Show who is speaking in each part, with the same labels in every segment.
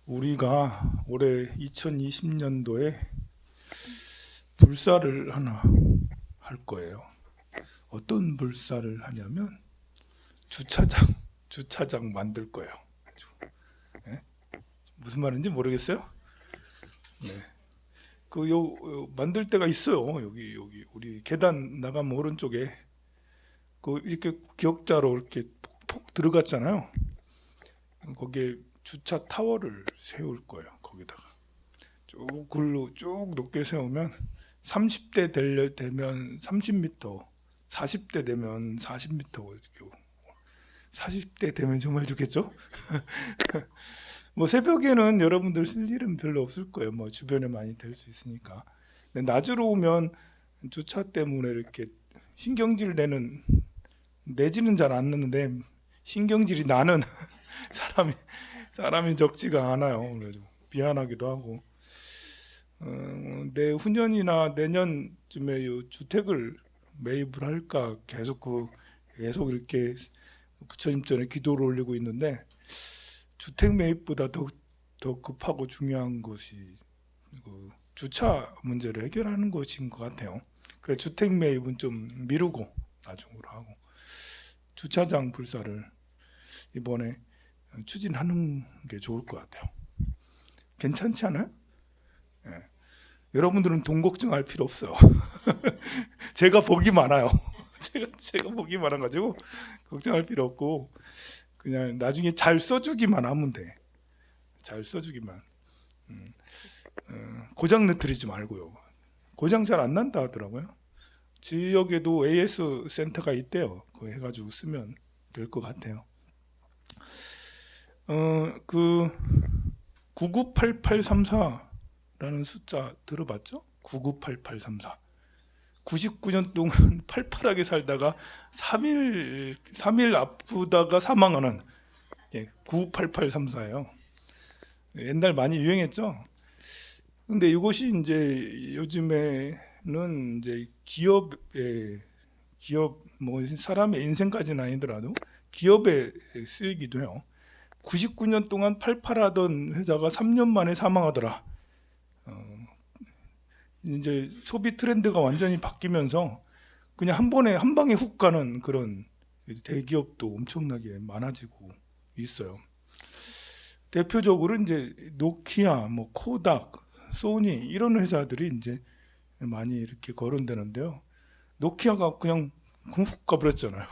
Speaker 1: 우리가 올해 2020년도에 불사를 하나 할 거예요. 어떤 불사를 하냐면 주차장 만들 거예요. 네? 무슨 말인지 모르겠어요? 네. 만들 데가 있어요. 여기 우리 계단 나가면 오른쪽에 이렇게 기역자로 이렇게 폭 들어갔잖아요. 거기에 주차 타워를 세울 거예요. 거기다가 쭉 글로 쭉 높게 세우면 30대 되면 30m, 40대 되면 40m, 40대 되면 정말 좋겠죠? 뭐 새벽에는 여러분들 쓸 일은 별로 없을 거예요. 뭐 주변에 많이 될 수 있으니까. 근데 낮으로 오면 주차 때문에 이렇게 신경질 내지는 잘 안 나는데 신경질이 나는 사람이 적지가 않아요. 그래서 미안하기도 하고. 내후년이나 내년쯤에 이 주택을 매입을 할까 계속 이렇게 부처님 전에 기도를 올리고 있는데, 주택 매입보다 더 급하고 중요한 것이 주차 문제를 해결하는 것인 것 같아요. 그래 주택 매입은 좀 미루고 나중으로 하고 주차장 불사를 이번에 추진하는 게 좋을 것 같아요. 괜찮지 않아요? 예. 여러분들은 돈 걱정할 필요 없어요. 제가 복이 많아요. 제가 복이 많아가지고 걱정할 필요 없고 그냥 나중에 잘 써주기만 하면 돼. 잘 써주기만. 고장 느트리지 말고요. 고장 잘 안 난다 하더라고요. 지역에도 AS 센터가 있대요. 그거 해가지고 쓰면 될 것 같아요. 그 998834라는 숫자 들어봤죠? 998834. 99년 동안 팔팔하게 살다가 3일 아프다가 사망하는 998834예요. 옛날 많이 유행했죠. 근데 이것이 이제 요즘에는 이제 기업 뭐 사람의 인생까지는 아니더라도 기업에 쓰이기도 해요. 99년 동안 팔팔하던 회사가 3년 만에 사망하더라. 이제 소비 트렌드가 완전히 바뀌면서 그냥 한 방에 훅 가는 그런 대기업도 엄청나게 많아지고 있어요. 대표적으로 이제 노키아, 뭐 코닥, 소니 이런 회사들이 이제 많이 이렇게 거론되는데요. 노키아가 그냥 훅 가버렸잖아요.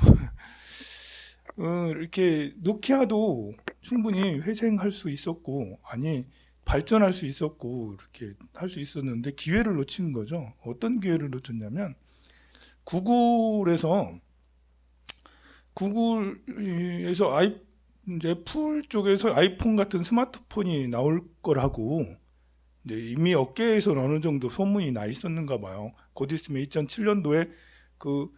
Speaker 1: 이렇게 노키아도 충분히 회생할 수 있었고, 아니 발전할 수 있었고 이렇게 할 수 있었는데 기회를 놓친 거죠. 어떤 기회를 놓쳤냐면 구글에서 이제 애플 쪽에서 아이폰 같은 스마트폰이 나올 거라고 이제 이미 업계에서는 어느 정도 소문이 나 있었는가 봐요. 곧 있으면 2007년도에 그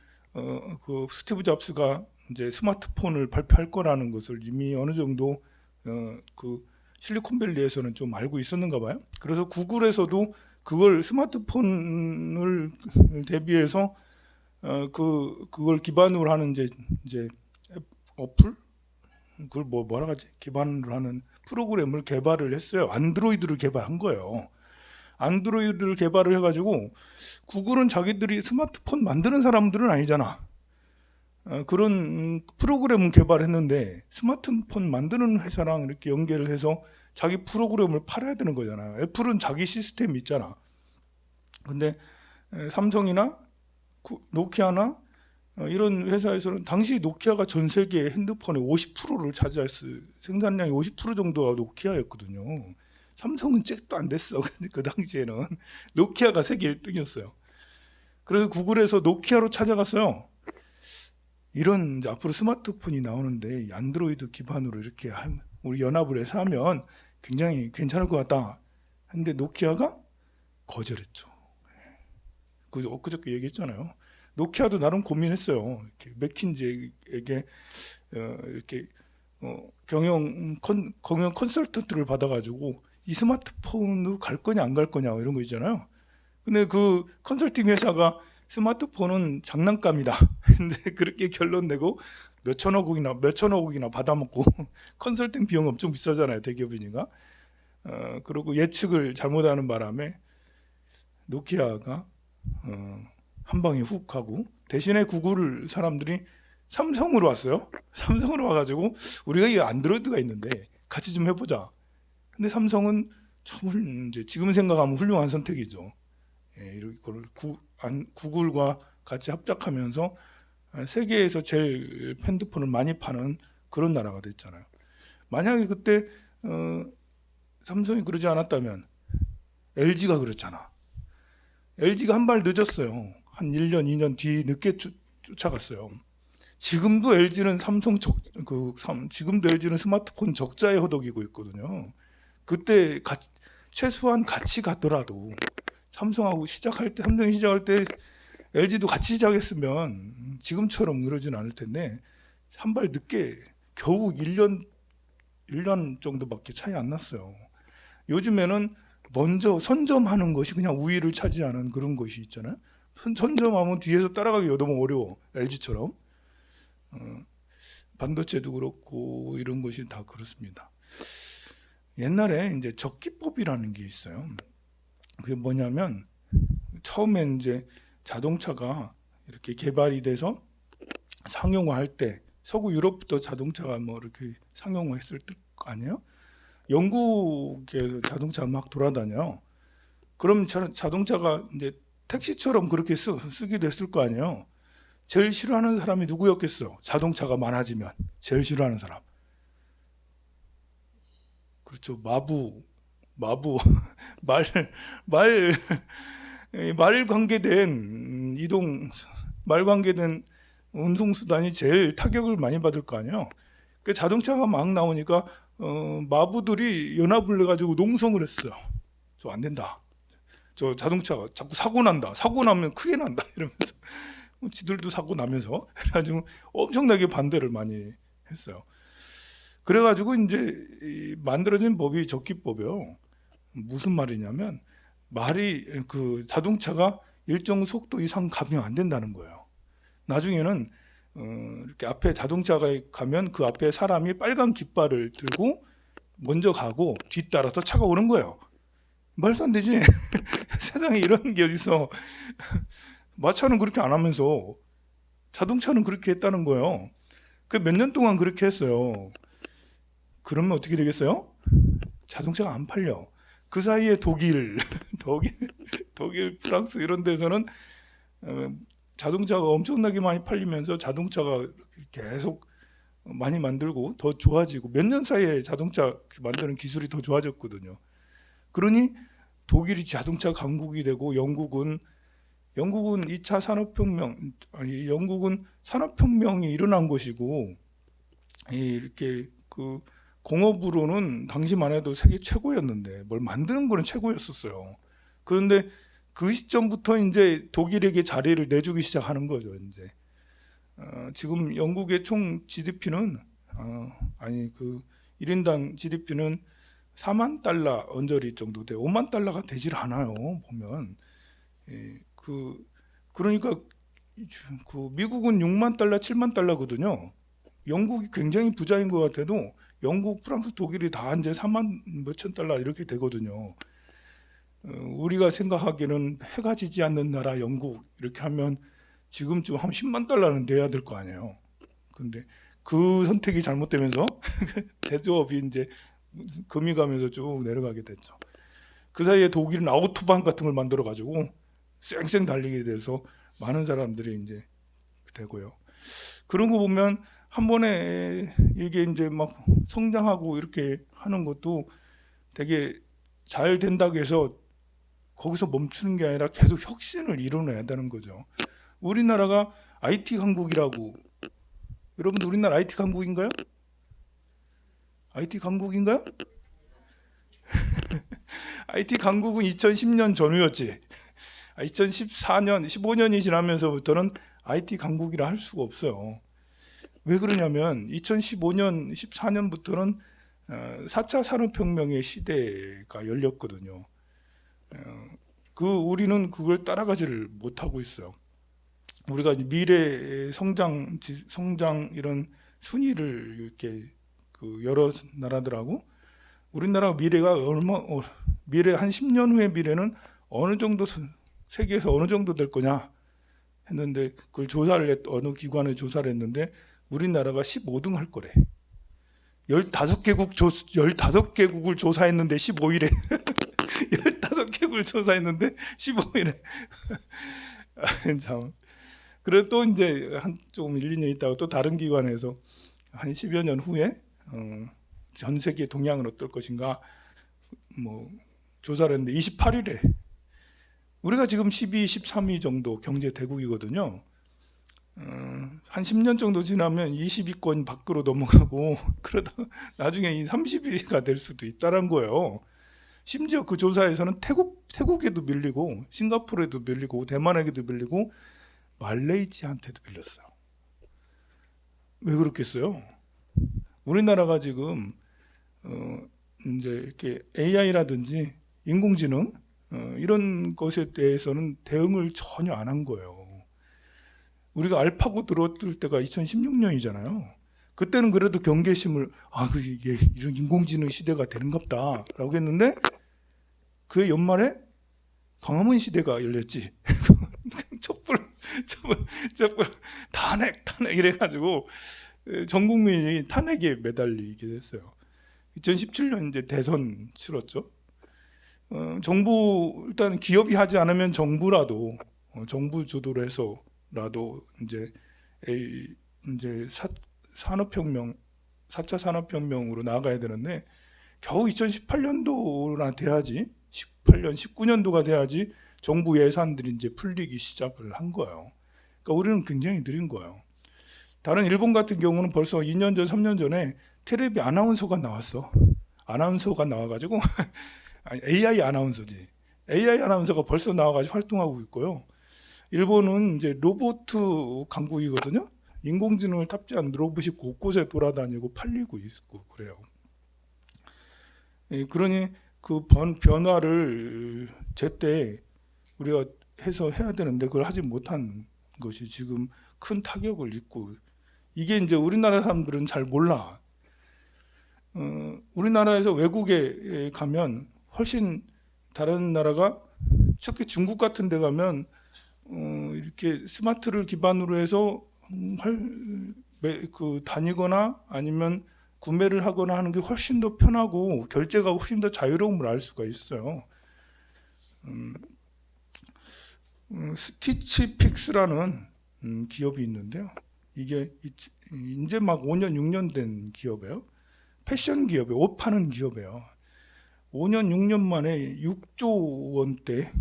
Speaker 1: 스티브 잡스가 이제 스마트폰을 발표할 거라는 것을 이미 어느 정도 그 실리콘밸리에서는 좀 알고 있었는가 봐요. 그래서 구글에서도 그걸 스마트폰을 대비해서 그걸 기반으로 하는 이제 어플 그걸 뭐라 하지? 기반으로 하는 프로그램을 개발을 했어요. 안드로이드를 개발한 거예요. 안드로이드를 개발을 해가지고 구글은 자기들이 스마트폰 만드는 사람들은 아니잖아. 그런 프로그램을 개발했는데 스마트폰 만드는 회사랑 이렇게 연계를 해서 자기 프로그램을 팔아야 되는 거잖아요. 애플은 자기 시스템이 있잖아. 근데 삼성이나 노키아나 이런 회사에서는 당시 노키아가 전 세계 핸드폰의 50%를 생산량이 50% 정도가 노키아였거든요. 삼성은 잭도 안 됐어. 근데 그 당시에는 노키아가 세계 1등이었어요. 그래서 구글에서 노키아로 찾아갔어요. 이런 이제 앞으로 스마트폰이 나오는데 안드로이드 기반으로 이렇게 우리 연합을 해서 하면 굉장히 괜찮을 것 같다. 근데 노키아가 거절했죠. 엊그저께 얘기했잖아요. 노키아도 나름 고민했어요. 이렇게 맥킨지에게 이렇게 경영 컨설턴트를 받아가지고 이 스마트폰으로 갈 거냐 안 갈 거냐 이런 거 있잖아요. 근데 그 컨설팅 회사가 스마트폰은 장난감이다. 근데 그렇게 결론 내고 몇천억이나 받아먹고 컨설팅 비용 엄청 비싸잖아요. 대기업이니까. 그리고 예측을 잘못하는 바람에 노키아가 한 방에 훅 하고 대신에 구글 사람들이 삼성으로 왔어요. 삼성으로 와가지고 우리가 이 안드로이드가 있는데 같이 좀 해보자. 근데 삼성은 참 이제 지금 생각하면 훌륭한 선택이죠. 예, 이걸 구글과 같이 합작하면서 세계에서 제일 핸드폰을 많이 파는 그런 나라가 됐잖아요. 만약에 그때 삼성이 그러지 않았다면 LG가 그랬잖아. LG가 한 발 늦었어요. 한 1년, 2년 뒤 늦게 쫓아갔어요. 지금도 LG는 지금도 LG는 스마트폰 적자에 허덕이고 있거든요. 그때 최소한 같이 갔더라도 삼성이 시작할 때 LG도 같이 시작했으면 지금처럼 그러진 않을 텐데 한 발 늦게 겨우 1년 정도밖에 차이 안 났어요. 요즘에는 먼저 선점하는 것이 그냥 우위를 차지하는 그런 것이 있잖아요. 선점하면 뒤에서 따라가기 너무 어려워. LG처럼. 반도체도 그렇고 이런 것이 다 그렇습니다. 옛날에 이제 적기법이라는 게 있어요. 그게 뭐냐면 처음에 이제 자동차가 이렇게 개발이 돼서 상용화할 때 서구 유럽부터 자동차가 뭐 이렇게 상용화했을 거 아니에요? 영국에서 자동차 막 돌아다녀. 그럼 자동차가 이제 택시처럼 그렇게 쓰기도 했을 거 아니에요. 제일 싫어하는 사람이 누구였겠어? 자동차가 많아지면 제일 싫어하는 사람. 그렇죠. 마부, 말, 말, 말 관계된 말 관계된 운송수단이 제일 타격을 많이 받을 거 아니에요. 그 자동차가 막 나오니까 마부들이 연합을 해가지고 농성을 했어요. 저 안 된다. 저 자동차가 자꾸 사고 난다. 사고 나면 크게 난다. 이러면서 지들도 사고 나면서 그래가지고 엄청나게 반대를 많이 했어요. 그래가지고 이제 만들어진 법이 적기법이요. 무슨 말이냐면 그 자동차가 일정 속도 이상 가면 안 된다는 거예요. 나중에는 이렇게 앞에 자동차가 가면 그 앞에 사람이 빨간 깃발을 들고 먼저 가고 뒤따라서 차가 오는 거예요. 말도 안 되지. 세상에 이런 게 어딨어. 마차는 그렇게 안 하면서 자동차는 그렇게 했다는 거예요. 그 몇 년 동안 그렇게 했어요. 그러면 어떻게 되겠어요? 자동차가 안 팔려. 그 사이에 독일, 프랑스 이런 데서는 자동차가 엄청나게 많이 팔리면서 자동차가 계속 많이 만들고 더 좋아지고 몇 년 사이에 자동차 만드는 기술이 더 좋아졌거든요. 그러니 독일이 자동차 강국이 되고 영국은 2차 산업혁명, 아니 영국은 산업혁명이 일어난 것이고 이렇게 그 공업으로는 당시만 해도 세계 최고였는데 뭘 만드는 거는 최고였었어요. 그런데 그 시점부터 이제 독일에게 자리를 내주기 시작하는 거죠. 이제 지금 영국의 총 GDP는 아니 그 1인당 GDP는 4만 달러 언저리 정도 돼 5만 달러가 되질 않아요. 보면 그러니까 그 미국은 6만 달러, 7만 달러거든요. 영국이 굉장히 부자인 것 같아도 영국, 프랑스, 독일이 다 이제 4만 몇천 달러 이렇게 되거든요. 우리가 생각하기에는 해가 지지 않는 나라 영국 이렇게 하면 지금쯤 한 10만 달러는 내야 될 거 아니에요. 근데 그 선택이 잘못되면서 제조업이 이제 금이 가면서 쭉 내려가게 됐죠. 그 사이에 독일은 아우토반 같은 걸 만들어 가지고 쌩쌩 달리게 돼서 많은 사람들이 이제 되고요. 그런 거 보면 한 번에 이게 이제 막 성장하고 이렇게 하는 것도 되게 잘 된다고 해서 거기서 멈추는 게 아니라 계속 혁신을 이뤄내야 되는 거죠. 우리나라가 IT 강국이라고 여러분들 우리나라 IT 강국인가요? IT 강국인가요? IT 강국은 2010년 전후였지. 2014년, 15년이 지나면서부터는 IT 강국이라 할 수가 없어요. 왜 그러냐면 2015년, 14년부터는 4차 산업혁명의 시대가 열렸거든요. 우리는 그걸 따라가지를 못하고 있어요. 우리가 미래 성장 이런 순위를 이렇게 여러 나라들하고 우리나라 미래가 미래 한 10년 후의 미래는 어느 정도 세계에서 어느 정도 될 거냐 했는데 그걸 어느 기관에 조사를 했는데 우리나라가 15등 할 거래. 15개국을 조사했는데 15일에 15개국을 조사했는데 15일에 참. 그래도 또 이제 조금 1, 2년 있다가 또 다른 기관에서 한 10여 년 후에 전 세계 동향은 어떨 것인가 뭐 조사를 했는데 28일에 우리가 지금 12, 13위 정도 경제 대국이거든요. 한 10년 정도 지나면 20위권 밖으로 넘어가고 그러다 나중에 이 30위가 될 수도 있다는 거예요. 심지어 그 조사에서는 태국에도 밀리고 싱가포르에도 밀리고 대만에게도 밀리고 말레이시아한테도 밀렸어요. 왜 그렇겠어요? 우리나라가 지금 이제 이렇게 AI라든지 인공지능 이런 것에 대해서는 대응을 전혀 안 한 거예요. 우리가 알파고 들어왔을 때가 2016년이잖아요. 그때는 그래도 경계심을 이런 인공지능 시대가 되는갑다라고 했는데 그 연말에 광화문 시대가 열렸지. 촛불 탄핵 이래가지고 전 국민이 탄핵에 매달리게 됐어요. 2017년 이제 대선 치렀죠. 정부 일단 기업이 하지 않으면 정부라도 정부 주도로 해서라도 이제 산업혁명 4차 산업혁명으로 나아가야 되는데 겨우 2018년도나 돼야지 18년 19년도가 돼야지 정부 예산들이 이제 풀리기 시작을 한 거예요. 그러니까 우리는 굉장히 느린 거예요. 다른 일본 같은 경우는 벌써 2년 전, 3년 전에 텔레비 아나운서가 나왔어. 아나운서가 나와가지고 AI 아나운서지. AI 아나운서가 벌써 나와가지고 활동하고 있고요. 일본은 이제 로봇 강국이거든요. 인공지능을 탑재한 로봇이 곳곳에 돌아다니고 팔리고 있고 그래요. 그러니 그 변화를 제때 우리가 해서 해야 되는데 그걸 하지 못한 것이 지금 큰 타격을 입고 이게 이제 우리나라 사람들은 잘 몰라. 우리나라에서 외국에 가면 훨씬 다른 나라가 특히 중국 같은 데 가면 이렇게 스마트를 기반으로 해서 다니거나 아니면 구매를 하거나 하는 게 훨씬 더 편하고 결제가 훨씬 더 자유로움을 알 수가 있어요. 스티치픽스라는 기업이 있는데요. 이게 이제 막 5년, 6년 된 기업이에요. 패션 기업이에요. 옷 파는 기업이에요. 5년, 6년 만에 6조 원대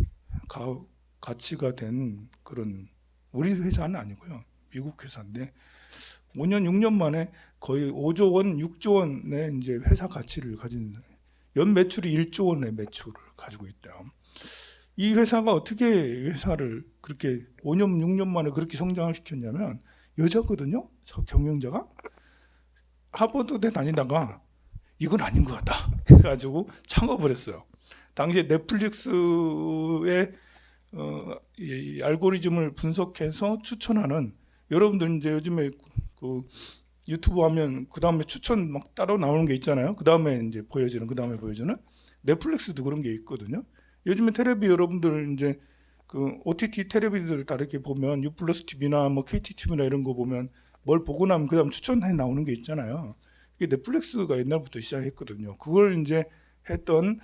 Speaker 1: 가치가 된 그런 우리 회사는 아니고요. 미국 회사인데 5년, 6년 만에 거의 5조 원, 6조 원의 이제 회사 가치를 가진 연 매출이 1조 원의 매출을 가지고 있다. 이 회사가 어떻게 회사를 그렇게 5년, 6년 만에 그렇게 성장을 시켰냐면 여자거든요. 경영자가 하버드대 다니다가 이건 아닌 것 같다 해가지고 창업을 했어요. 당시에 넷플릭스의 이 알고리즘을 분석해서 추천하는 여러분들 이제 요즘에 그 유튜브 하면 그 다음에 추천 막 따로 나오는 게 있잖아요. 그 다음에 이제 보여지는 넷플릭스도 그런 게 있거든요. 요즘에 텔레비 여러분들 이제 그 OTT 텔레비들 다 이렇게 보면 유플러스 TV나 뭐 KT TV나 이런 거 보면 뭘 보고 나면 그다음 추천해 나오는 게 있잖아요. 이게 넷플릭스가 옛날부터 시작했거든요. 그걸 이제 했던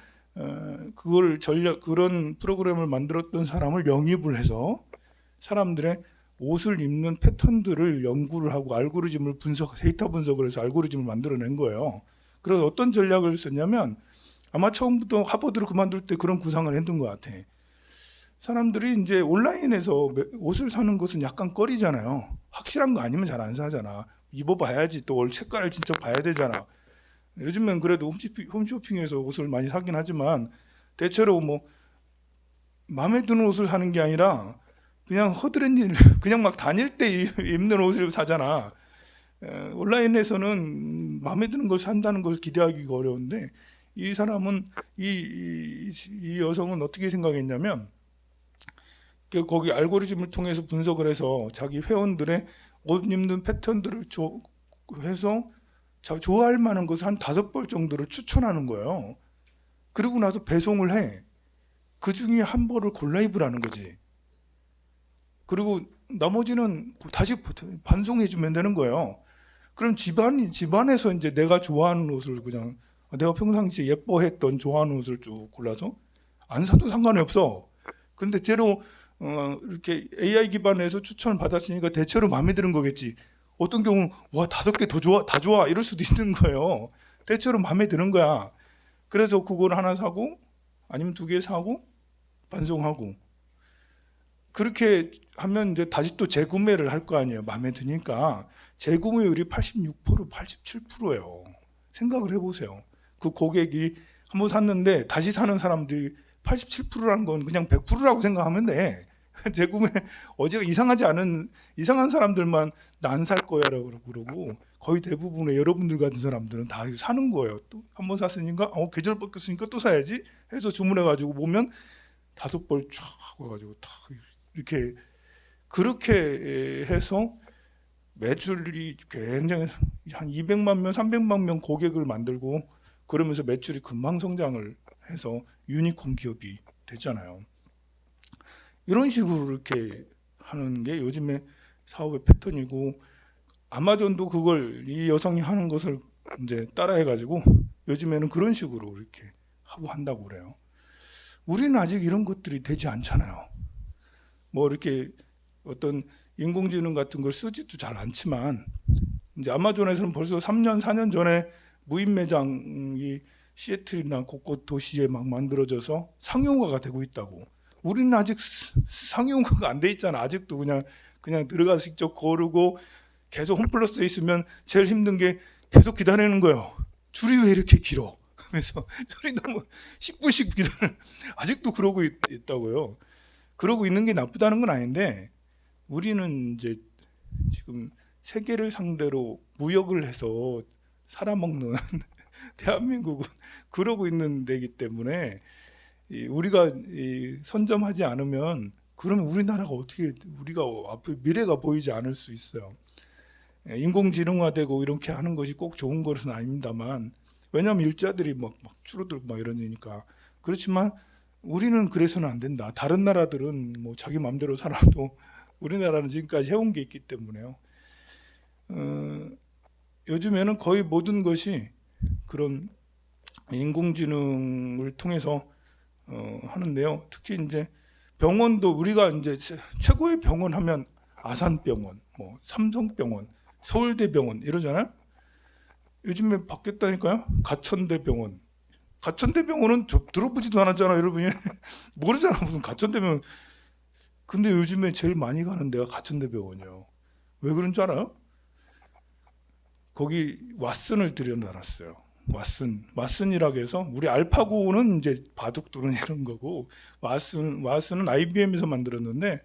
Speaker 1: 그런 프로그램을 만들었던 사람을 영입을 해서 사람들의 옷을 입는 패턴들을 연구를 하고 알고리즘을 데이터 분석을 해서 알고리즘을 만들어낸 거예요. 그래서 어떤 전략을 썼냐면 아마 처음부터 하버드를 그만둘 때 그런 구상을 했던 것 같아. 사람들이 이제 온라인에서 옷을 사는 것은 약간 꺼리잖아요. 확실한 거 아니면 잘 안 사잖아. 입어봐야지 또 색깔을 진짜 봐야 되잖아. 요즘엔 그래도 홈쇼핑에서 옷을 많이 사긴 하지만 대체로 뭐 마음에 드는 옷을 사는 게 아니라 그냥 그냥 막 다닐 때 입는 옷을 사잖아. 온라인에서는 마음에 드는 걸 산다는 걸 기대하기가 어려운데 이 사람은 이 여성은 어떻게 생각했냐면 거기 알고리즘을 통해서 분석을 해서 자기 회원들의 옷 입는 패턴들을 해서 좋아할 만한 것을 한 5벌 정도를 추천하는 거예요. 그러고 나서 배송을 해. 그 중에 한 벌을 골라 입으라는 거지. 그리고 나머지는 다시 반송해주면 되는 거예요. 그럼 집안에서 이제 내가 좋아하는 옷을 그냥 내가 평상시에 예뻐했던 좋아하는 옷을 쭉 골라서 안 사도 상관이 없어. 근데 대로 이렇게 AI 기반에서 추천을 받았으니까 대체로 마음에 드는 거겠지. 어떤 경우 와 5개 더 좋아 다 좋아 이럴 수도 있는 거예요. 대체로 마음에 드는 거야. 그래서 그걸 하나 사고 아니면 2개 사고 반송하고 그렇게 하면 이제 다시 또 재구매를 할 거 아니에요. 마음에 드니까 재구매율이 86%, 87%예요. 생각을 해보세요. 그 고객이 한번 샀는데 다시 사는 사람들이 87%라는 건 그냥 100%라고 생각하면 돼. 재구매 어제가 이상한 사람들만 나 안 살 거야라고 그러고 거의 대부분의 여러분들 같은 사람들은 다 사는 거예요. 또 한번 샀으니까 계절 바뀌었으니까 또 사야지 해서 주문해 가지고 보면 5벌 쫙 와가지고 다 이렇게 그렇게 해서 매출이 굉장히 한 200만 명, 300만 명 고객을 만들고 그러면서 매출이 금방 성장을 해서 유니콘 기업이 됐잖아요. 이런 식으로 이렇게 하는 게 요즘에 사업의 패턴이고 아마존도 그걸 이 여성이 하는 것을 이제 따라해 가지고 요즘에는 그런 식으로 이렇게 하고 한다고 그래요. 우리는 아직 이런 것들이 되지 않잖아요. 뭐 이렇게 어떤 인공지능 같은 걸 쓰지도 잘 않지만 이제 아마존에서는 벌써 3년, 4년 전에 무인 매장이 시애틀이나 곳곳 도시에 막 만들어져서 상용화가 되고 있다고. 우리는 아직 상용화가 안 돼 있잖아. 아직도 그냥 들어가서 직접 고르고 계속 홈플러스에 있으면 제일 힘든 게 계속 기다리는 거예요. 줄이 왜 이렇게 길어? 그래서 줄이 너무 10분씩 기다려. 아직도 그러고 있다고요. 그러고 있는 게 나쁘다는 건 아닌데 우리는 이제 지금 세계를 상대로 무역을 해서 살아먹는 대한민국은 그러고 있는 데이기 때문에 우리가 선점하지 않으면 그러면 우리나라가 어떻게 우리가 앞으로 미래가 보이지 않을 수 있어요. 인공지능화되고 이렇게 하는 것이 꼭 좋은 것은 아닙니다만 왜냐하면 일자들이 막 줄어들고 막 이러니까 그렇지만 우리는 그래서는 안 된다. 다른 나라들은 뭐 자기 마음대로 살아도 우리나라는 지금까지 해온 게 있기 때문에요. 요즘에는 거의 모든 것이 그런 인공지능을 통해서 하는데요. 특히 이제 병원도 우리가 이제 최고의 병원 하면 아산병원, 뭐 삼성병원, 서울대병원 이러잖아요. 요즘에 바뀌었다니까요. 가천대병원. 가천대병원은 들어보지도 않았잖아, 여러분이. 모르잖아, 무슨 가천대병원. 근데 요즘에 제일 많이 가는 데가 가천대병원이요. 왜 그런 줄 알아요? 거기 왓슨을 들여놨어요. 왓슨이라고 해서 우리 알파고는 이제 바둑두른 이런 거고 왓슨은 IBM에서 만들었는데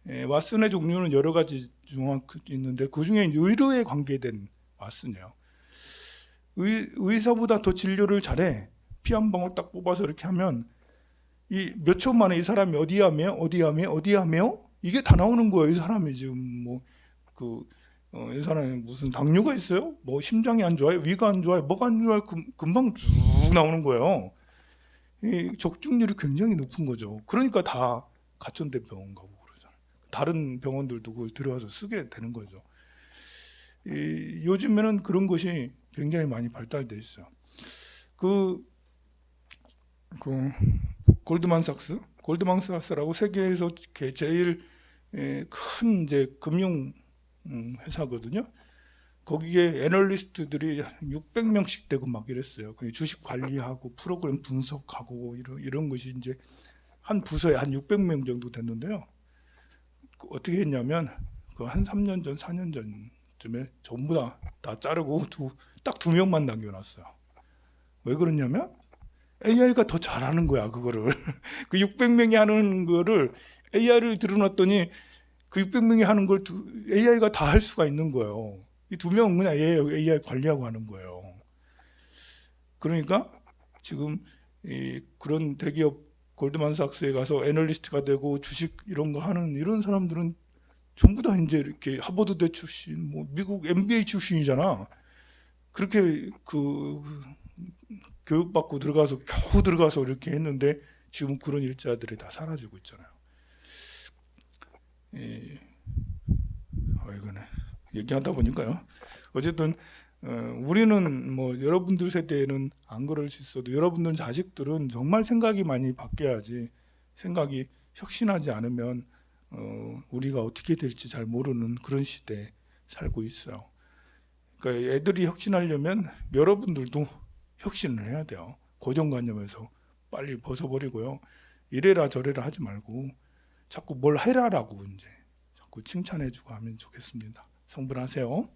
Speaker 1: 왓슨의 종류는 여러 가지 중 있는데 그 중에 의료에 관계된 왓슨이에요. 의사보다 더 진료를 잘해. 피 한 방울 딱 뽑아서 이렇게 하면 이 몇 초 만에 이 사람이 어디하며 이게 다 나오는 거예요. 이 사람이 지금 이 사람이 무슨 당뇨가 있어요? 뭐 심장이 안 좋아요? 위가 안 좋아요? 뭐가 안 좋아요? 금방 쭉 나오는 거예요. 이 적중률이 굉장히 높은 거죠. 그러니까 다 가천대 병원 가고 그러잖아요. 다른 병원들도 그걸 들어와서 쓰게 되는 거죠. 요즘에는 그런 것이 굉장히 많이 발달돼 있어요. 그 골드만삭스라고 세계에서 제일 큰 이제 금융 회사거든요. 거기에 애널리스트들이 600명씩 되고 막 이랬어요. 주식 관리하고 프로그램 분석하고 이런 것이 이제 한 부서에 한 600명 정도 됐는데요. 어떻게 했냐면 그 한 3년 전, 4년 전쯤에 전부 다 자르고 딱 2명만 남겨놨어요. 왜 그러냐면 AI가 더 잘하는 거야 그거를. 그 600명이 하는 거를 AI를 들어놨더니 그 600명이 하는 걸 AI가 다 할 수가 있는 거예요. 이 2명은 그냥 AI 관리하고 하는 거예요. 그러니까 지금 그런 대기업 골드만삭스에 가서 애널리스트가 되고 주식 이런 거 하는 이런 사람들은 전부 다 이제 이렇게 하버드대 출신, 뭐 미국 MBA 출신이잖아. 그렇게 그 교육받고 들어가서 겨우 들어가서 이렇게 했는데 지금 그런 일자들이 다 사라지고 있잖아요. 이거네 얘기하다 보니까요. 어쨌든 우리는 뭐 여러분들 세대에는 안 그럴 수 있어도 여러분들 자식들은 정말 생각이 많이 바뀌어야지, 생각이 혁신하지 않으면 우리가 어떻게 될지 잘 모르는 그런 시대에 살고 있어요. 그러니까 애들이 혁신하려면 여러분들도 혁신을 해야 돼요. 고정관념에서 빨리 벗어버리고요. 이래라 저래라 하지 말고 자꾸 뭘 해라라고 이제 자꾸 칭찬해주고 하면 좋겠습니다. 성불하세요.